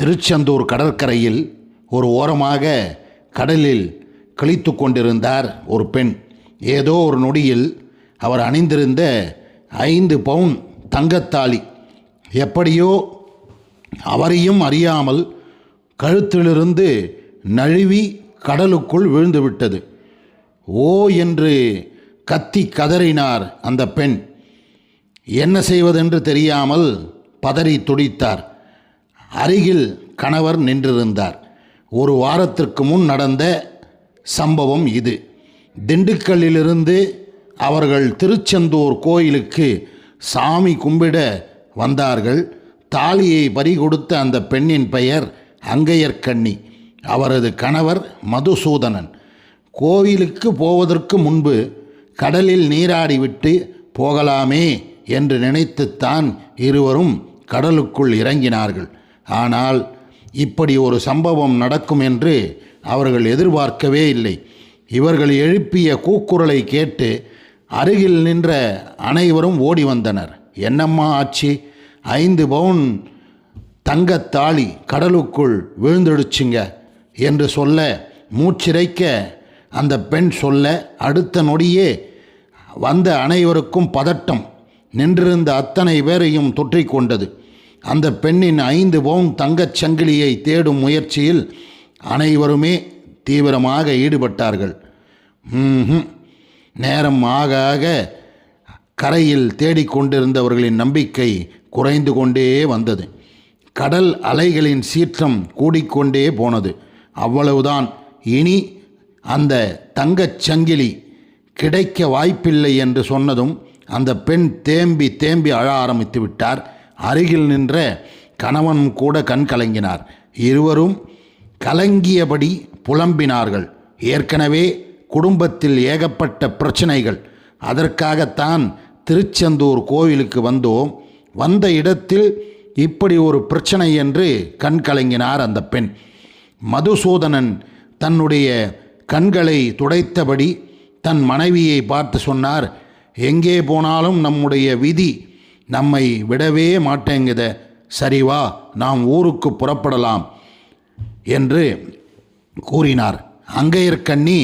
திருச்செந்தூர் கடற்கரையில் ஒரு ஓரமாக கடலில் கழித்து கொண்டிருந்தார் ஒரு பெண். ஏதோ ஒரு நொடியில் அவர் அணிந்திருந்த 5 பவுன் தங்கத்தாலி எப்படியோ அவரையும் அறியாமல் கழுத்திலிருந்து நழுவி கடலுக்குள் விழுந்துவிட்டது. ஓ என்று கத்தி கதறினார் அந்த பெண். என்ன செய்வதென்று தெரியாமல் பதறி துடித்தார். அருகில் கணவர் நின்றிருந்தார். ஒரு வாரத்திற்கு முன் நடந்த சம்பவம் இது. திண்டுக்கல்லிலிருந்து அவர்கள் திருச்செந்தூர் கோயிலுக்கு சாமி கும்பிட வந்தார்கள். தாலியை பறிகொடுத்த அந்த பெண்ணின் பெயர் அங்கையர்கண்ணி. அவரது கணவர் மதுசூதனன். கோவிலுக்கு போவதற்கு முன்பு கடலில் நீராடிவிட்டு போகலாமே என்று நினைத்துத்தான் இருவரும் கடலுக்குள் இறங்கினார்கள். ஆனால் இப்படி ஒரு சம்பவம் நடக்கும் என்று அவர்கள் எதிர்பார்க்கவே இல்லை. இவர்கள் எழுப்பிய கூக்குரலை கேட்டு அருகில் நின்ற அனைவரும் ஓடி வந்தனர். என்னம்மா ஆச்சு? 5 பவுன் தங்கத்தாலி கடலுக்குள் விழுந்துடுச்சுங்க என்று சொல்ல, மூச்சிறைக்க அந்த பெண் சொல்ல, அடுத்த நொடியே வந்த அனைவருக்கும் பதட்டம். நின்றிருந்த அத்தனை பேரையும் தொற்றிக்கொண்டது. அந்த பெண்ணின் 5 பவுன் தங்கச் சங்கிலியை தேடும் முயற்சியில் அனைவருமே தீவிரமாக ஈடுபட்டார்கள். நேரம் ஆக ஆக கரையில் தேடிக்கொண்டிருந்தவர்களின் நம்பிக்கை குறைந்து கொண்டே வந்தது. கடல் அலைகளின் சீற்றம் கூடிக்கொண்டே போனது. அவ்வளவுதான். இனி அந்த தங்கச் சங்கிலி கிடைக்க வாய்ப்பில்லை என்று சொன்னதும் அந்த பெண் தேம்பி தேம்பி அழ ஆரம்பித்து விட்டார். அருகில் நின்ற கணவன் கூட கண் கலங்கினார். இருவரும் கலங்கியபடி புலம்பினார்கள். ஏற்கனவே குடும்பத்தில் ஏகப்பட்ட பிரச்சனைகள். அதற்காகத்தான் திருச்செந்தூர் கோவிலுக்கு வந்தோம். வந்த இடத்தில் இப்படி ஒரு பிரச்சனை என்று கண் கலங்கினார் அந்த பெண். மதுசூதனன் தன்னுடைய கண்களை துடைத்தபடி தன் மனைவியை பார்த்து சொன்னார், எங்கே போனாலும் நம்முடைய விதி நம்மை விடவே மாட்டேங்குத. சரிவா, நாம் ஊருக்கு புறப்படலாம் என்று கூறினார். அங்கையர்கண்ணி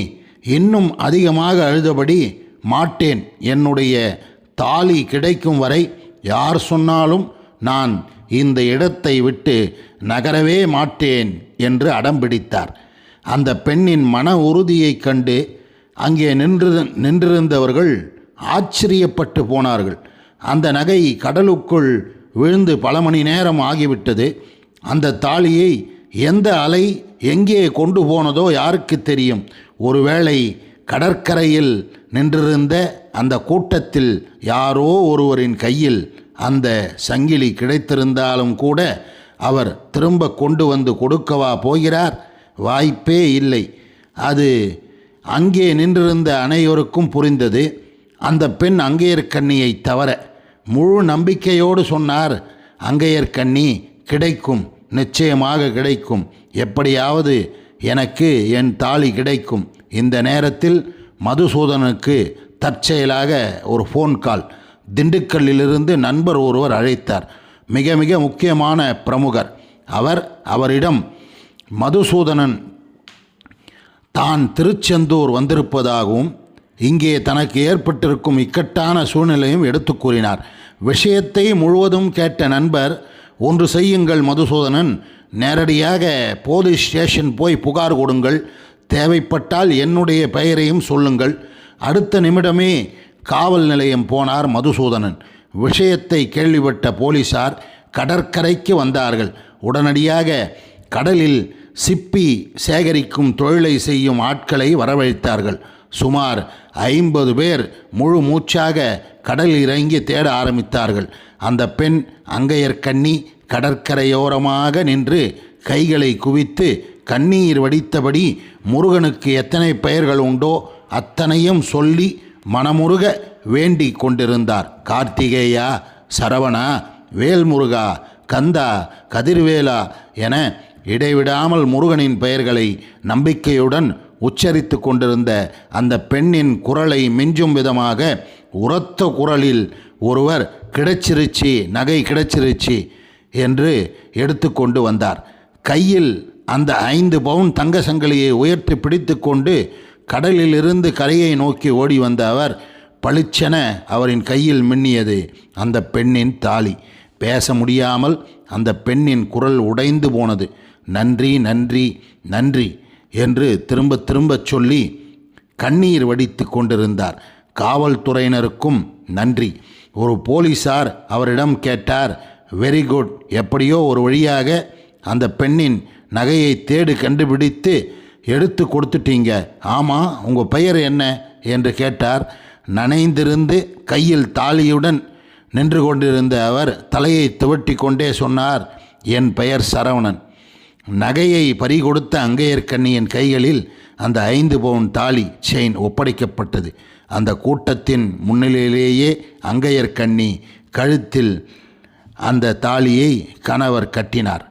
இன்னும் அதிகமாக அழுதபடி, மாட்டேன், என்னுடைய தாலி கிடைக்கும் வரை யார் சொன்னாலும் நான் இந்த இடத்தை விட்டு நகரவே மாட்டேன் என்று அடம்பிடித்தார். அந்த பெண்ணின் மன உறுதியைக் கண்டு அங்கே நின்றிருந்தவர்கள் ஆச்சரியப்பட்டு போனார்கள். அந்த நகை கடலுக்குள் விழுந்து பல மணி நேரம் ஆகிவிட்டது. அந்த தாலியை எந்த அலை எங்கே கொண்டு போனதோ யாருக்கு தெரியும்? ஒருவேளை கடற்கரையில் நின்றிருந்த அந்த கூட்டத்தில் யாரோ ஒருவரின் கையில் அந்த சங்கிலி கிடைத்திருந்தாலும் கூட அவர் திரும்ப கொண்டு வந்து கொடுக்கவா போகிறார்? வாய்ப்பே இல்லை. அது அங்கே நின்றிருந்த அனைவருக்கும் புரிந்தது. அந்த பெண் அங்கையர்கண்ணியை தவிர முழு நம்பிக்கையோடு சொன்னார், அங்கையர்கண்ணி கிடைக்கும், நிச்சயமாக கிடைக்கும், எப்படியாவது எனக்கு என் தாலி கிடைக்கும். இந்த நேரத்தில் மதுசூதனுக்கு தற்செயலாக ஒரு ஃபோன் கால். திண்டுக்கல்லிலிருந்து நண்பர் ஒருவர் அழைத்தார். மிக மிக முக்கியமான பிரமுகர். அவரிடம் மதுசூதனன் தான் திருச்செந்தூர் வந்திருப்பதாகவும் இங்கே தனக்கு ஏற்பட்டிருக்கும் இக்கட்டான சூழ்நிலையும் எடுத்து கூறினார். விஷயத்தை முழுவதும் கேட்ட நண்பர், ஒன்று செய்யுங்கள் மதுசூதனன், நேரடியாக போலீஸ் ஸ்டேஷன் போய் புகார் கொடுங்கள், தேவைப்பட்டால் என்னுடைய பெயரையும் சொல்லுங்கள். அடுத்த நிமிடமே காவல் நிலையம் போனார் மதுசூதனன். விஷயத்தை கேள்விப்பட்ட போலீசார் கடற்கரைக்கு வந்தார்கள். உடனடியாக கடலில் சிப்பி சேகரிக்கும் தொழிலை செய்யும் ஆட்களை வரவழைத்தார்கள். சுமார் 50 பேர் முழு மூச்சாக கடலில் இறங்கி தேட ஆரம்பித்தார்கள். அந்த பெண் அங்கையர்கண்ணி கடற்கரையோரமாக நின்று கைகளை குவித்து கண்ணீர் வடித்தபடி முருகனுக்கு எத்தனை பெயர்கள் உண்டோ அத்தனையும் சொல்லி மனமுருக வேண்டி கொண்டிருந்தார். கார்த்திகேயா, சரவணா, வேல்முருகா, கந்தா, கதிர்வேலா என இடைவிடாமல் முருகனின் பெயர்களை நம்பிக்கையுடன் உச்சரித்து கொண்டிருந்த அந்த பெண்ணின் குரலை மிஞ்சும் விதமாக உரத்த குரலில் ஒருவர் கிடைச்சிருச்சு, நகை கிடைச்சிருச்சு என்று எடுத்து கொண்டு வந்தார். கையில் அந்த 5 பவுன் தங்க சங்கிலியை உயர்த்தி பிடித்து கொண்டு கடலிலிருந்து கரையை நோக்கி ஓடி வந்த அவர் பளிச்சென அவரின் கையில் மின்னியது அந்த பெண்ணின் தாலி. பேச முடியாமல் அந்த பெண்ணின் குரல் உடைந்து போனது. நன்றி நன்றி நன்றி என்று திரும்ப திரும்ப சொல்லி கண்ணீர் வடித்து கொண்டிருந்தார். காவல்துறையினருக்கும் நன்றி. ஒரு போலீசார் அவரிடம் கேட்டார், வெரி குட், எப்படியோ ஒரு வழியாக அந்த பெண்ணின் நகையை தேடி கண்டுபிடித்து எடுத்து கொடுத்துட்டீங்க. ஆமாம், உங்கள் பெயர் என்ன என்று கேட்டார். நனைந்திருந்து கையில் தாலியுடன் நின்று கொண்டிருந்த அவர் தலையை துவட்டி கொண்டே சொன்னார், என் பெயர் சரவணன். நகையை பறிகொடுத்த அங்கையர்கண்ணியின் கைகளில் அந்த 5 பவுன் தாலி செயின் ஒப்படைக்கப்பட்டது. அந்த கூட்டத்தின் முன்னிலையிலேயே அங்கையர்கண்ணி கழுத்தில் அந்த தாலியை கணவர் கட்டினார்.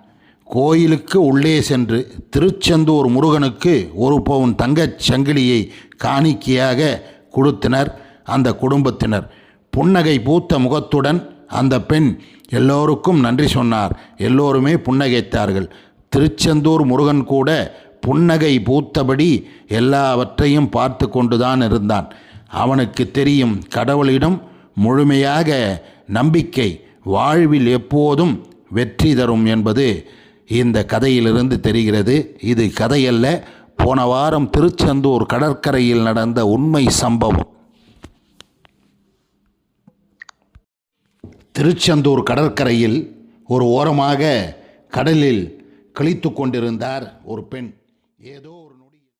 கோயிலுக்கு உள்ளே சென்று திருச்செந்தூர் முருகனுக்கு 1 பவுன் தங்கச் சங்கிலியை காணிக்கையாக கொடுத்தனர் அந்த குடும்பத்தினர். புன்னகை பூத்த முகத்துடன் அந்த பெண் எல்லோருக்கும் நன்றி சொன்னார். எல்லோருமே புன்னகைத்தார்கள். திருச்செந்தூர் முருகன் கூட புன்னகை பூத்தபடி எல்லாவற்றையும் பார்த்து கொண்டுதான் இருந்தான். அவனுக்கு தெரியும், கடவுளிடம் முழுமையாக நம்பிக்கை வாழ்வில் எப்போதும் வெற்றி தரும் என்பது இந்த கதையிலிருந்து தெரிகிறது. இது கதையல்ல, போன வாரம் திருச்செந்தூர் கடற்கரையில் நடந்த உண்மை சம்பவம். திருச்செந்தூர் கடற்கரையில் ஒரு ஓரமாக கடலில் கழித்து கொண்டிருந்தார் ஒரு பெண். ஏதோ